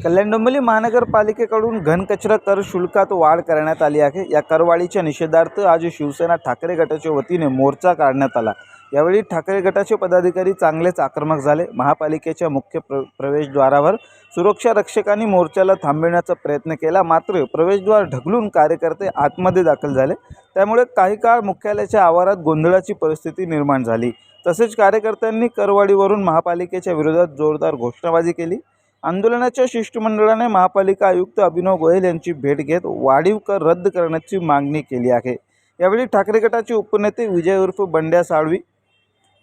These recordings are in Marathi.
कल्याण डोंबिवली महानगरपालिकेकडून घनकचरा कर शुल्कात वाढ करण्यात आली आहे। या करवाढीच्या निषेधार्थ आज शिवसेना ठाकरे गटाच्या वतीने मोर्चा काढण्यात आला। यावेळी ठाकरे गटाचे पदाधिकारी चांगलेच आक्रमक झाले। महापालिकेच्या मुख्य प्रवेशद्वारावर सुरक्षा रक्षकांनी मोर्चाला थांबविण्याचा प्रयत्न केला, मात्र प्रवेशद्वार ढकलून कार्यकर्ते आतमध्ये दाखल झाले। त्यामुळे काही काळ मुख्यालयाच्या आवारात गोंधळाची परिस्थिती निर्माण झाली। तसेच कार्यकर्त्यांनी करवाढीवरून महापालिकेच्या विरोधात जोरदार घोषणाबाजी केली। आंदोलनाच्या शिष्टमंडळाने महापालिका आयुक्त अभिनव गोयल यांची भेट घेत वाढीव कर रद्द करण्याची मागणी केली आहे। यावेळी ठाकरे गटाचे उपनेते विजय उर्फ बंड्या साळवी,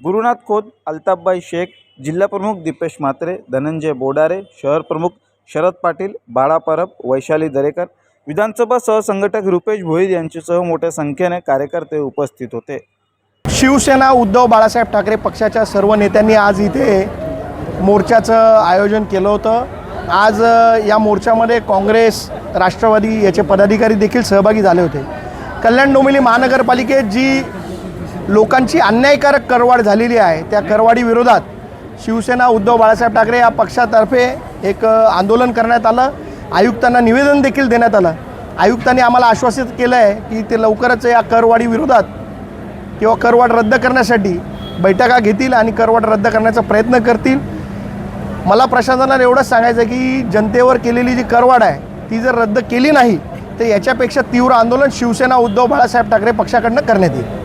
गुरुनाथ खोत, अल्ताफबाई शेख, जिल्हा प्रमुख दीपेश म्हात्रे, धनंजय बोडारे, शहर प्रमुख शरद पाटील, बाळा परब, वैशाली दरेकर, विधानसभा सहसंघटक रुपेश भोईर यांच्यासह मोठ्या संख्येने कार्यकर्ते उपस्थित होते। शिवसेना उद्धव बाळासाहेब ठाकरे पक्षाच्या सर्व नेत्यांनी आज इथे मोर्चाचं आयोजन केलं होतं। आज या मोर्चामध्ये काँग्रेस, राष्ट्रवादी याचे पदाधिकारी देखील सहभागी झाले होते। कल्याण डोंबिवली महानगरपालिकेत जी लोकांची अन्यायकारक करवाढ झालेली आहे, त्या करवाढी विरोधात शिवसेना उद्धव बाळासाहेब ठाकरे या पक्षातर्फे एक आंदोलन करण्यात आलं। आयुक्तांना निवेदन देखील देण्यात आलं। आयुक्तांनी आम्हाला आश्वासित केलं आहे की ते लवकरच या करवाढी विरोधात किंवा करवाढ रद्द करण्यासाठी बैठका घेतील आणि करवाढ रद्द करण्याचा प्रयत्न करतील। मला प्रशासनाला एवढंच सांगायचं आहे की जनतेवर केलेली जी करवाढ आहे ती जर रद्द केली नाही तर याच्यापेक्षा तीव्र आंदोलन शिवसेना उद्धव बाळासाहेब ठाकरे पक्षाकडून करण्यात येईल।